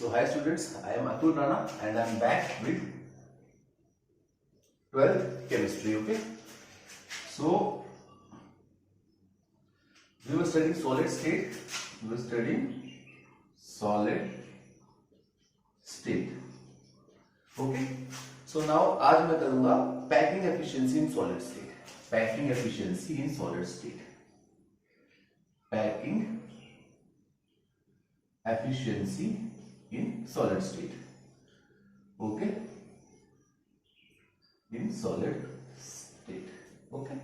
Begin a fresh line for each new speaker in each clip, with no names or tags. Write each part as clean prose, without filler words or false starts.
So hi students, I am Atul Rana and I am back with 12th chemistry. Okay. So we were studying solid state. We were studying solid state. Okay. So now आज मैं करूँगा packing efficiency in solid state. Packing efficiency in solid state. Packing efficiency in solid state. Okay. In solid state. Okay.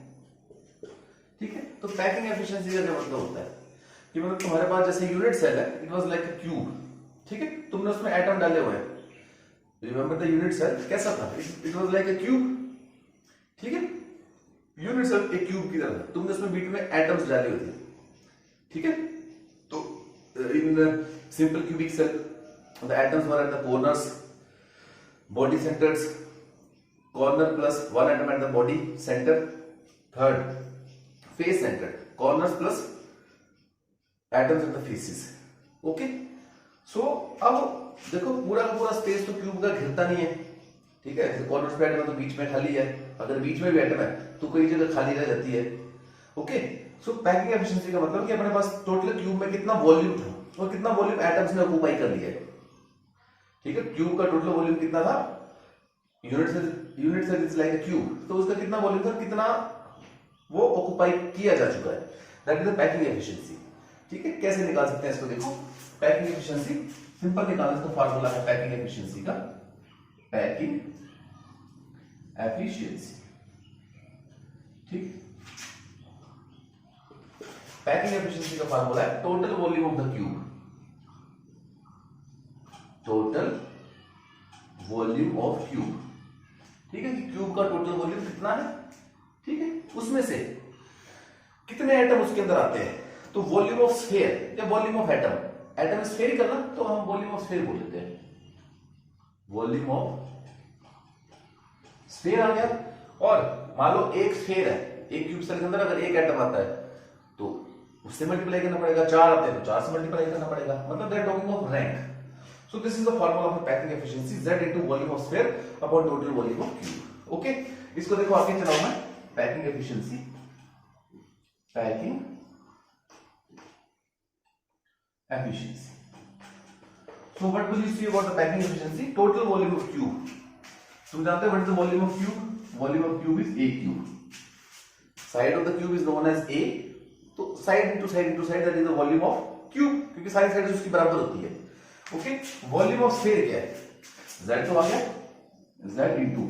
ठीक है. तो packing efficiency का क्या मतलब होता है कि मतलब तुम्हारे पास जैसे यूनिट सेल है, it was like a cube. ठीक है. तुमने उसमें एटम डाले हुए हैं. रिमेंबर द यूनिट सेल कैसा था? It was like a cube. ठीक है. यूनिट सेल एक क्यूब की तरह. तुमने उसमें बीच में एटम्स डाले हुए थे. ठीक है. तो in simple cubic cell the atoms were at the corners, body centers, corner plus one atom at the body center, third face center, corners plus atoms at the faces. Okay. So अब देखो पूरा का पूरा space तो cube का घिरता नहीं है. ठीक है. कॉर्नर्स पे एटम है तो बीच में खाली है. अगर बीच में भी एटम है तो कोई जगह खाली रह जाती है. ओके. सो पैकिंग एफिशिएंसी का मतलब कि अपने पास टोटल क्यूब में कितना वॉल्यूम था और कितना वॉल्यूम एटम्स ने ऑक्यूपाई कर लिया है. ठीक है. क्यूब का टोटल वॉल्यूम कितना था? Unit cell is like a cube. तो उसका कितना वॉल्यूम था, कितना वो ऑक्युपाई किया जा चुका है. That is the packing efficiency. ठीक है. कैसे निकाल सकते हैं इसको? देखो पैकिंग एफिशिएंसी सिंपल निकालने का फार्मूला है पैकिंग एफिशिएंसी का. Packing efficiency. ठीक. पैकिंग एफिशिएंसी का फार्मूला है total volume of the cube. Total volume of cube. ठीक है. कि क्यूब का टोटल वॉल्यूम कितना है. ठीक है. उसमें से कितने एटम उसके अंदर आते हैं. तो वॉल्यूम ऑफ स्फीयर या volume of atom. Atom spherical ना, तो हम वॉल्यूम ऑफ स्फीयर बोल देते हैं. वॉल्यूम ऑफ स्फीयर आ गया. और मान लो एक स्फीयर है, एक क्यूब सेल के अंदर अगर एक एटम आता है तो उससे मल्टीप्लाई करना पड़ेगा. चार आते हैं तो चार से मल्टीप्लाई करना पड़ेगा. मतलब they are talking of rank. So this is the formula of packing efficiency, Z into volume of sphere upon total volume of cube. Okay? इसको देखो आगे चलाऊं मैं. Packing efficiency. Packing efficiency. So what will you see about the packing efficiency? Total volume of cube. तुम जानते हो what is the volume of cube? Volume of cube is A cube. Side of the cube is known as A. तो side into side that is the volume of cube. क्योंकि सारी side उसकी बराबर होती है. ओके. वॉल्यूम ऑफ स्फीयर क्या है? Z तो आ गया. Z into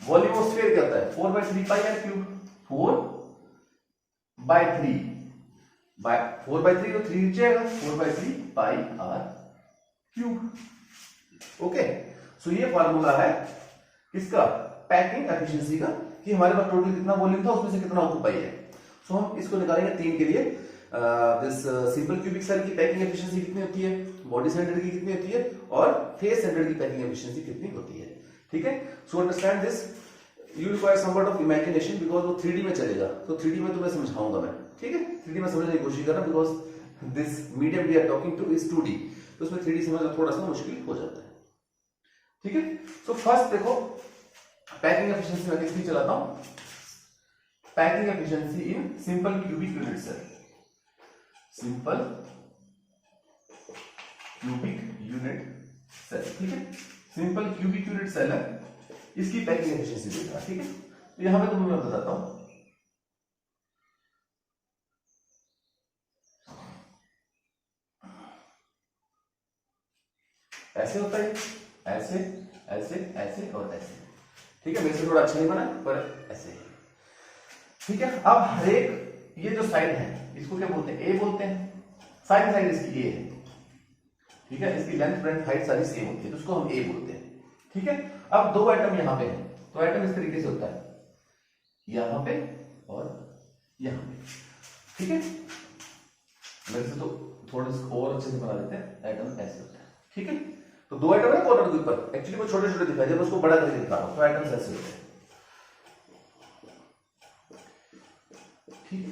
volume of sphere क्या होता है? 4/3 पाई आर क्यूब. 4/3 बाय 4/3 तो 3 नीचे आएगा. 4/3 पाई आर क्यूब. ओके. सो ये फार्मूला है किसका? पैकिंग एफिशिएंसी का, कि हमारे पास टोटल कितना वॉल्यूम था, उसमें से कितना ऑक्युपाई है. सो हम इसको निकालेंगे 3 के लिए. दिस सिंपल क्यूबिक सेल की पैकिंग एफिशिएंसी कितनी होती है, बॉडी सेंटर की कितनी होती है और फेस सेंटर की पैकिंग एफिशिएंसी कितनी होती है. ठीक है. So understand this. You require somewhat of imagination because वो 3D में चलेगा. तो 3D में तुम्हें समझाऊंगा मैं. ठीक है. 3D में समझने की कोशिश करना because this medium we are talking to is 2D. तो उसमें 3D समझना थोड़ा सा मुश्किल हो जाता है. ठीक है. सो फर्स्ट देखो पैकिंग एफिशिएंसी मैं किसकी चलाता हूं. Packing efficiency in simple cubic unit cell. Simple cubic unit cell. ठीक है. सिंपल क्यूबिक यूनिट सेल है, इसकी पैकिंग एफिशिएंसी देखना. ठीक है. तो यहां पे तुम्हें मैं बताता हूं. ऐसे होता है, ऐसे ऐसे ऐसे और ऐसे. ठीक है. मेरे से थोड़ा अच्छा नहीं बना पर ऐसे. ठीक है. अब हर एक ये जो साइड है इसको क्या बोलते हैं? ए बोलते हैं. साइड इसकी ए है. ठीक है. इसकी लेंथ ब्रेड्थ हाइट सारी सेम होती है तो उसको हम ए बोलते हैं. ठीक है. अब दो एटम यहां पे हैं तो एटम इस तरीके से होता है, यहां पे और यहां पे. ठीक है. मेरे से तो थोड़ा सा और अच्छे से बना देते हैं. एटम ऐसे होता है. ठीक है. तो दो एटम है कॉर्नर के ऊपर. एक्चुअली मैं छोटे छोटे दिखाई, जब उसको बड़ा करके दिखा रहा हूं तो एटम्स ऐसे होते हैं. ठीक है.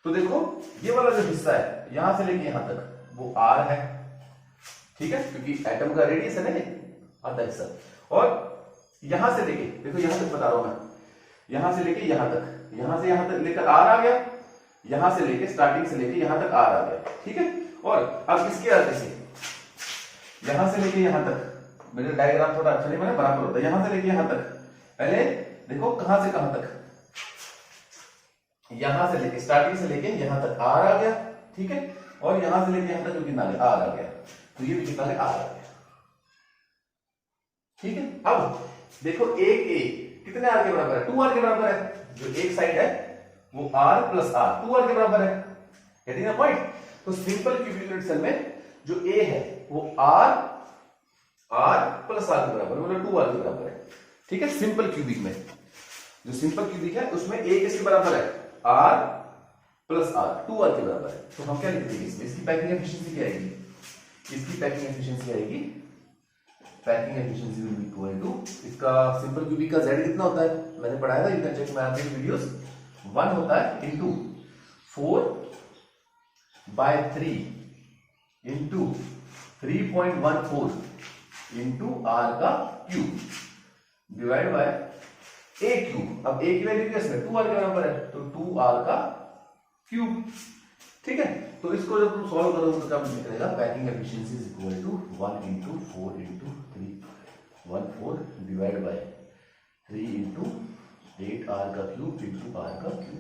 तो देखो ये वाला जो हिस्सा है यहां से लेके यहां तक वो R है ठीक है, क्योंकि एटम का रेडियस है ना ये आधा हिस्सा। और यहां से लेके देखो, यहां तक बता रहा हूं मैं, यहां से लेके यहां तक, यहां से यहां तक लेकर आर आ गया, यहां से लेके स्टार्टिंग से लेके यहां तक आर आ गया, ठीक है। और अब इसके आगे से यहां से लेके यहां तक, मेरे डायग्राम थोड़ा अच्छा नहीं बना, बराबर होता है, यहां से लेके यहां तक, पहले देखो कहां से कहां तक, यहां से लेके स्टार्टिंग से लेके यहां तक आर आ गया, ठीक है। और यहां से लेके यहां तक कितना आर आ गया, तो ये भी कितना आर आ गया, ठीक है। अब देखो एक ए कितने आर के बराबर है, 2r के बराबर है, जो एक साइड है वो r प्लस r 2r के बराबर है, गेटिंग द पॉइंट। तो सिंपल क्यूबिक यूनिट सेल में जो a है वो r प्लस r के बराबर, मतलब 2r के बराबर है, ठीक है। सिंपल क्यूबिक में, जो सिंपल क्यूबिक है उसमें a किसके बराबर है, r प्लस r 2r के बराबर है। तो हम क्या लिख देंगे इसमें, इसकी पैकिंग एफिशिएंसी क्या आएगी, इसकी पैकिंग एफिशिएंसी आएगी, packing efficiency will be equal to, इसका सिंपल क्यूबिक का z कितना होता है, मैंने पढ़ाया था, you can check my other videos, 1 होता है इनटू 4/3 इनटू 3.14 इनटू r का cube divide by a cube. अब a की वैल्यू क्या है, 2r के बराबर है, तो 2r का क्यूब, ठीक है। तो इसको जब तुम सॉल्व करोगे तो क्या निकलेगा, packing efficiency is equal to 1 into 4 into 314 divide by 3 into 8r का क्यूब इनटू r का क्यूब।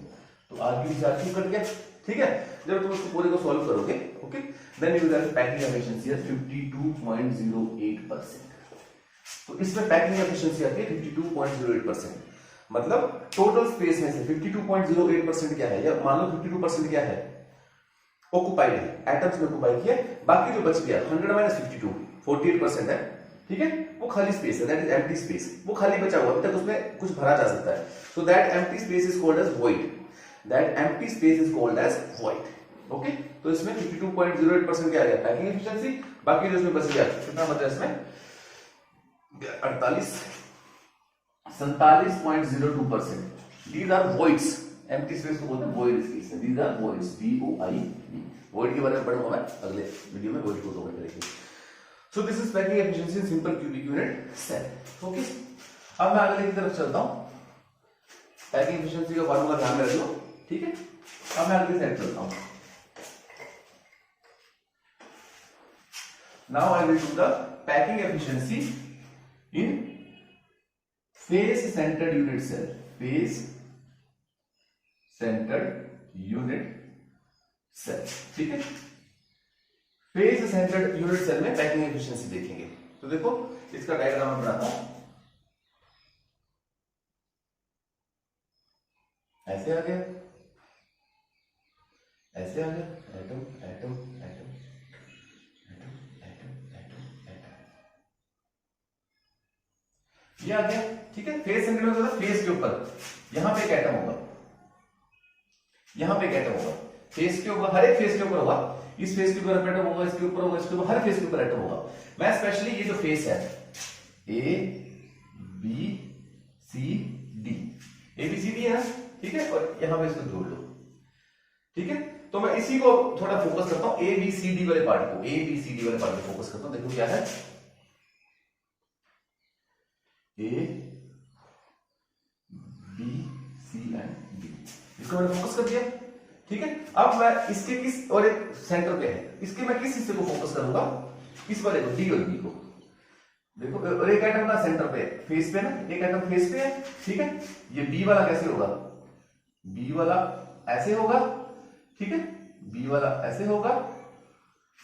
तो r क्यूब से r क्यूब कट गया, ठीक है। जब तुम उसको पूरे को सॉल्व करोगे, okay, then you will get packing efficiency as 52.08%। तो इसमें पैकिंग एफिशिएंसी आती है 52.08%, मतलब टोटल स्पेस में से 52.08% क्या है, या मान लो 52% क्या है, ऑक्युपाइड है, एटम्स ने ऑक्युपाई किया, बाकी जो बच गया 100 माइनस 52 48% है, ठीक है, वो खाली स्पेस है, दैट इज एम्प्टी स्पेस, वो खाली बचा हुआ, अभी तक उसमें कुछ भरा जा सकता है। So that empty space is called as void, that empty space is called as void, okay. तो इसमें 52.08% क्या आ गया, पैकिंग एफिशिएंसी, बाकी जो इसमें बच गया कितना बचा इसमें 47.02%। These are voids, empty space को बोलते हैं void space, these are voids, VOID। Void के बारे में पढ़ूंगा मैं अगले वीडियो में, वॉइड को कवर करेंगे। So this is packing efficiency in simple cubic unit cell, okay. अब मैं अगले की तरफ चलता हूं, पैकिंग एफिशिएंसी का फार्मूला ध्यान में रख लो, ठीक है। अब मैं अगली साइड चलता हूं, now I will do the packing efficiency in face centred unit cell, face centred unit cell, ठीक है। फेस सेंटर्ड यूनिट सेल में पैकिंग एफिशिएंसी देखेंगे। तो देखो इसका डायग्राम मैं बनाता हूं, ऐसे आ गया, ऐसे आ गया, atom atom atom atom atom atom atom, ये आ गया, ठीक है। फेस सेंटर्ड मतलब फेस के ऊपर यहां पे एक एटम होगा, यहां पे एक एटम होगा, फेस के ऊपर, हर एक फेस के ऊपर होगा, इस फेस के ऊपर एटम होगा, इसके ऊपर होगा, इसके ऊपर, हर फेस के ऊपर एटम होगा। मैं स्पेशली ये जो फेस है A B C D, A B C D है, ठीक है, और यहां पे इसको जोड़ लो, ठीक है। तो मैं इसी को थोड़ा फोकस करता हूं, ए बी सी डी वाले पार्ट को, ए बी सी डी वाले पार्ट को फोकस करता हूं। देखो क्या है, A B C and D, इसको मैंने फोकस कर दिया, ठीक है। अब मैं इसके किस, और एक सेंटर पे है, इसके मैं किस हिस्से को फोकस करूंगा, इस वाले को, डी और बी को। देखो और एक एटम ना सेंटर पे, फेस पे ना, एक एटम फेस पे है, ठीक है। ये बी वाला कैसे होगा, बी वाला ऐसे होगा, ठीक है, बी वाला ऐसे होगा,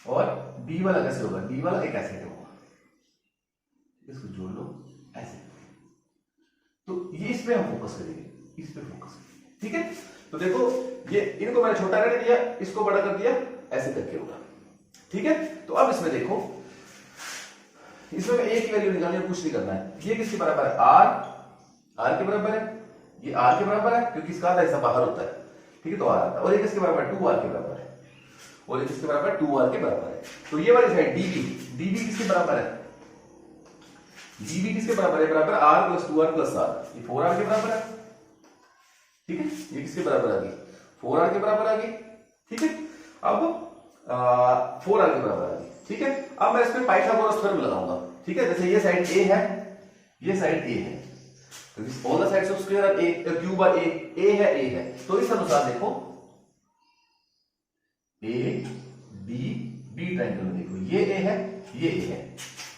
और डी वाला कैसे होगा, डी वाला एक ऐसे होगा, इसको जोड़ लो ऐसे। तो ये इस पे हम फोकस करेंगे, इस पे फोकस करेंगे, ठीक है। तो देखो ये इनको मैंने छोटा कर दिया, इसको बड़ा कर दिया, ऐसे करके होगा, ठीक है। तो अब इसमें देखो, इसमें मैं एक वैल्यू निकालनी है, कुछ नहीं करना है। ये किसके बराबर है, आर के बराबर है, ये आर के बराबर है क्योंकि इसका आधा हिस्सा बाहर होता है, ठीक है, तो आर आता है। और ये किसके बराबर है, 2r के बराबर है, और ये किसके बराबर है, 2r के बराबर है। तो ये वाली साइड डीबी, डीबी किसके बराबर है, डीबी किसके बराबर है, बराबर r plus 2r plus r, ये 4r के बराबर है, ठीक है। ये किसके बराबर आ गई, 4r के बराबर आ गई, ठीक है। अब 4r के बराबर आ गई, ठीक है। अब मैं इसमें पाइथागोरस थ्योरम लगाऊंगा, ठीक है। जैसे ये साइड ए है, ये साइड ए है, तो all the sides of square are a, cube are a है, ए है, तो इस अनुसार देखो ए बी, बी ट्रायंगल में देखो ये ए है, ये ए है,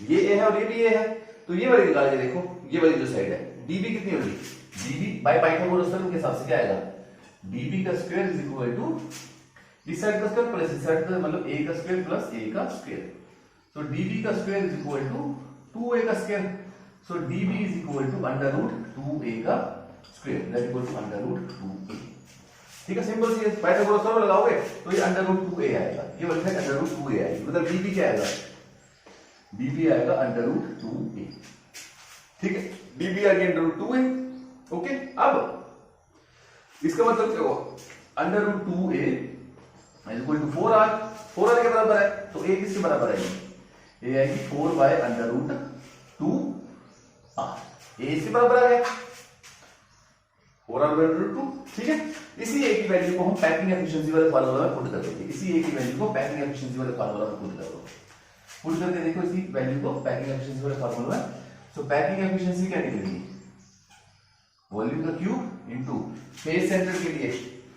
ये ए है और ये भी ए है, तो ये वाली निकाल के देखो, ये वाली जो साइड है डीबी कितनी होगी, डीबी बाय पाइथागोरस थ्योरम के हिसाब से क्या आएगा, डीबी का स्क्वायर इज इक्वल टू इस साइड का स्क्वायर प्लस इस साइड का, मतलब ए का स्क्वायर प्लस ए का स्क्वायर, so db का square is equal to 2a का square, so db is equal to under root 2a का square, that equal to under root 2a, ठीक है। सिंपल सी पाइथागोरस थ्योरम लगाओगे तो ये अंडर रूट 2a आएगा, ये वाली साइड अंडर रूट 2a आएगी, मतलब db क्या आएगा, db आएगा अंडर रूट 2a, ठीक है। db आ गया अंडर रूट 2a, ओके। अब इसका मतलब क्या हुआ, under root 2a is equal to 4r, 4r के बराबर है, तो a किसके बराबर है, ये आएगी 4 बाय अंडर रूट 2r, ए इसके बराबर आ गया 4r बाय अंडर रूट 2, ठीक है। इसी ए की वैल्यू को हम पैकिंग एफिशिएंसी वाले फार्मूला में पुट कर देंगे, इसी ए की वैल्यू को पैकिंग एफिशिएंसी वाले फार्मूला में पुट कर दो, पुट करके देखो इसी वैल्यू को पैकिंग एफिशिएंसी वाले फार्मूला में, तो पैकिंग एफिशिएंसी क्या निकलेगी, वॉल्यूम का क्यूब इनटू फेस सेंटर के लिए,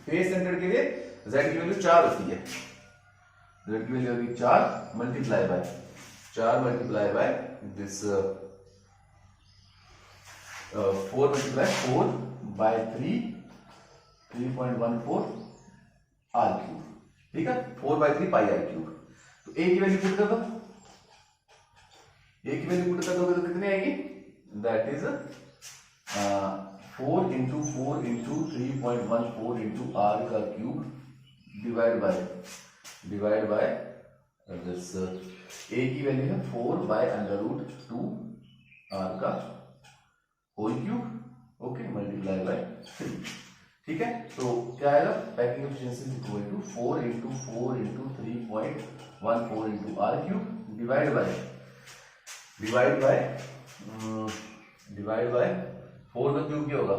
फेस सेंटर के लिए z की वैल्यू 4 होती है, z की वैल्यू होगी 4 multiply by 4 multiply by this 4 multiply 4 by 3.14 r cube, ठीक है, 4 बाय 3 पाई r क्यूब, तो a की वैल्यू पुट कर दो, a की वैल्यू पुट कर दोगे तो कितनी आएगी, that is 4 into 4 into 3.14 into r का cube divide by this a की वैल्यू है 4 बाय अंडर रूट 2 r का whole cube, okay, multiply by 3, ठीक है। तो क्या आएगा, packing efficiency is equal to 4 into 4 into 3.14 into r cube divide by 4 का क्यूब क्या होगा,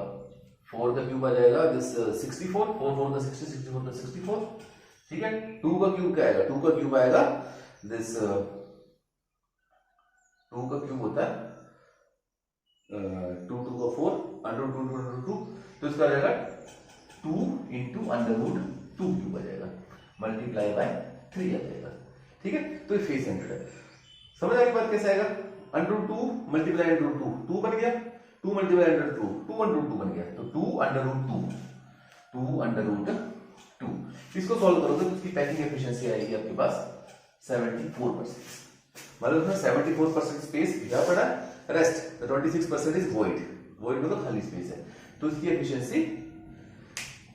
4 का क्यूब आ जाएगा दिस 64, 4 का 60, 64 का 64, ठीक है। 2 का क्यूब क्या आएगा, 2 का क्यूब आएगा दिस 2 का क्यूब होता है 2 का 4 अंडर रूट 2, तो इसका आ जाएगा 2 इंटू अंडर रूट 2 क्यूब आ जाएगा मल्टीप्लाई बाय 3 आ जाएगा, ठीक है। तो ये फेस सेंटर है, समझ आई बात कैसे आएगा, under root 2 multiply under root 2 बन गया, 2 मल्टीप्लाई अंडर रूट 2 अंडर रूट 2 बन गया, तो 2 अंडर रूट 2, इसको सॉल्व करोगे तो इसकी पैकिंग एफिशिएंसी आएगी आपके पास 74%, मतलब उसमें 74% स्पेस भरा पड़ा, रेस्ट 26% इज वॉइड, वॉइड मतलब खाली स्पेस है, तो इसकी एफिशिएंसी,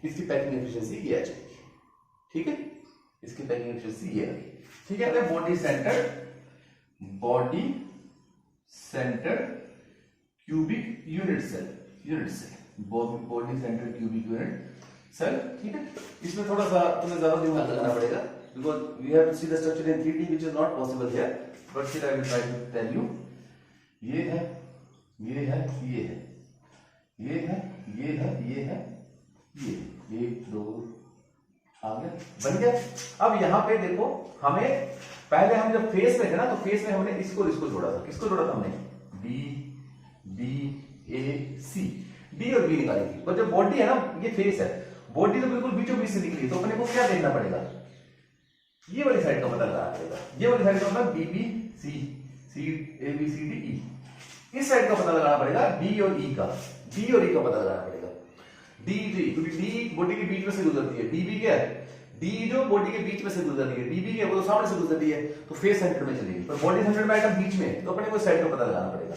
इसकी पैकिंग एफिशिएंसी ये आ जाएगी, ठीक है, इसकी पैकिंग एफिशिएंसी ये आ गई, ठीक है। Body centre cubic unit cell, body centre cubic unit cell, ठीक है। इसमें थोड़ा सा तुम्हें ज्यादा दिमाग लगाना पड़ेगा, because we have to see the structure in 3D which is not possible here, but still I will try to tell you, ये है, ये है, ये है, ये है, ये है, ये है, ये 1 2 आ गया, बन गया। अब यहाँ पे देखो, हमें पहले हम जब फेस में थे ना, तो फेस में हमने इसको जोड़ा था, किसको जोड़ा था हमने, बी ए सी, डी और बी निकाली थी, पर जब बॉडी है ना, ये फेस है, बॉडी तो बिल्कुल बीचों बीच से निकली, तो अपने को क्या देखना पड़ेगा, ये वाली साइड का पता लगाना पड़ेगा, ये वाली साइड का मतलब B B C, C A B C D E, इस साइड का पता लगाना पड़ेगा, डी और ई का, डी और ई का पता लगाना पड़ेगा, डी क्योंकि डी बॉडी के बीच में से गुजरती है, डीबी क्या है, डी जो बॉडी के बीच में से गुजरती है, डीबी क्या है, वो तो सामने से गुजरती है, तो फेस सेंटर में चलेगी, पर बॉडी सेंटर में आइटम बीच में, तो अपने को साइड का पता लगाना पड़ेगा,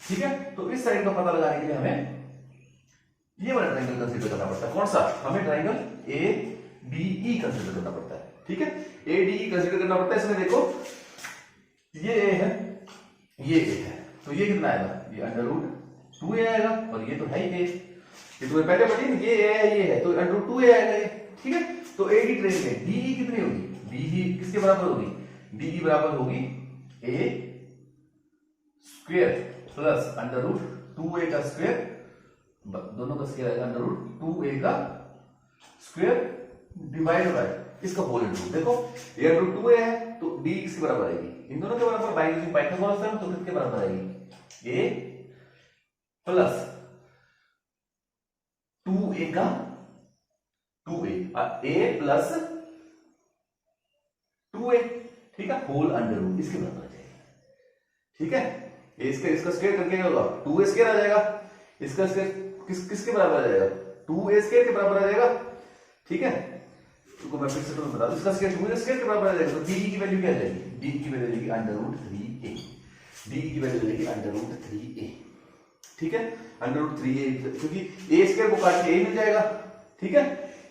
ठीक है। तो इस साइड का पता लगाने के लिए हमें ये वाला ट्रायंगल कंसीडर करना पड़ता है, कौन सा, हमें triangle A D E consider करना पड़ता है, ठीक है, ए डी ई कंसीडर करना पड़ता है। इसमें देखो ये ए है, ये ए है, तो ये कितना आएगा, ये अंडर रूट 2a आएगा, और ये तो है ही ए, ये तुम्हें पहले पढ़ी ना, ये ए है, ये है, तो अंडर रूट 2a आएगा ये, ठीक है। तो ए डी ट्रेस में डी ई कितनी होगी, डी ई किसके बराबर होगी, डी ई बराबर होगी a square plus under root 2a का स्क्वायर, दोनों का स्क्वायर आएगा अंडर रूट 2a का स्क्वायर डिवाइड बाय इसका होल रूट, देखो ये अंडर रूट 2a है, तो डी किसके बराबर आएगी, इन दोनों के बराबर, बाय यूजिंग पाइथागोरस थ्योरम, तो किसके बराबर आएगी, ए प्लस 2a का 2a, a प्लस 2a, ठीक है, होल अंडर रूट इसके बराबर आ जाएगा, ठीक है। इसका स्क्वायर करके क्या होगा, 2a स्क्वायर आ जाएगा, इसका स्क्वायर किसके बराबर आ जाएगा, 2a स्क्वायर के बराबर आ जाएगा, ठीक है। तो मैं फिर से तुम्हें बता दूं, इसका स्क्वायर 2a स्क्वायर के बराबर आ जाएगा, तो d की वैल्यू क्या आ जाएगी, d की वैल्यू आ जाएगी अंडर रूट 3a, d की वैल्यू आ जाएगी अंडर रूट 3a, ठीक है, अंडर रूट 3a, क्योंकि a स्क्वायर को काट के a मिल जाएगा, ठीक है,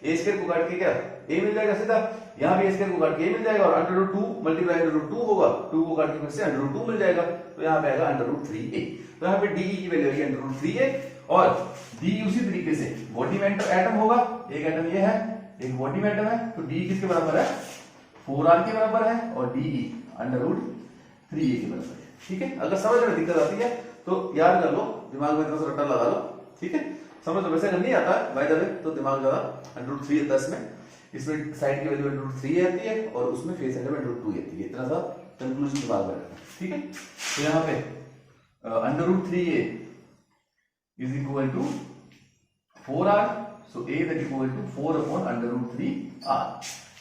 a स्क्वायर को काट के क्या a मिल जाएगा सीधा, यहां भी a स्क्वायर को काट के a मिल जाएगा, और under root 2 multiply under root 2 होगा, 2 को काट के फिर से अंडर रूट 2 मिल जाएगा, तो यहां पे आएगा अंडर रूट 3a, तो यहां पे de की वैल्यू आएगी अंडर रूट 3a, और d उसी तरीके से वॉल्यूम एटम होगा, एक एटम ये है, एक वॉल्यूम एटम है, तो d किसके बराबर है, 4r के बराबर है, और de अंडर रूट 3a के बराबर है, ठीक है। अगर समझ में दिक्कत आती है तो याद कर लो, दिमाग में थोड़ा सा रट्टा लगा लो, ठीक है, समझ लो। वैसे अगर नहीं आता बाय द वे तो दिमाग ज्यादा अंडर रूट 3 आता है, इसमें साइड की वैल्यू अंडर रूट 3 आती है, और उसमें फेस सेंटर में अंडर रूट 2 आती है, इतना सा कंक्लूजन दिमाग में रखना, ठीक है। तो यहाँ पे under root 3a is equal to 4r, so a is equal to 4 upon under root 3r,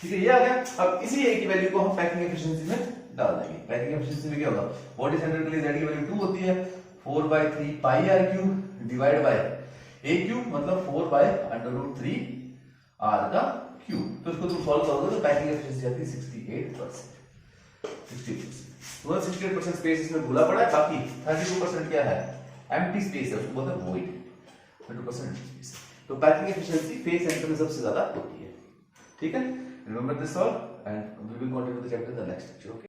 ठीक है, ये आ गया। अब इसी a की वैल्यू को हम पैकिंग एफिशिएंसी में डाल देंगे। पैकिंग एफिशिएंसी में क्या होगा, बॉडी सेंटर के लिए z की वैल्यू 2 होती है, 4/3 पाई r cube divide by a cube, मतलब 4 अंडर रूट 3 r का क्यूब। तो इसको तुम सॉल्व करोगे तो पैकिंग एफिशिएंसी आती है 68%। 68% स्पेस इसमें खुला पड़ा है, बाकी 32% क्या है, एम्प्टी स्पेस है, उसको बोलते हैं वॉइड, 32% स्पेस। तो पैकिंग एफिशिएंसी फेस सेंटर में सबसे ज्यादा होती है, ठीक है। Remember this all and we will continue the chapter in the next lecture, okay.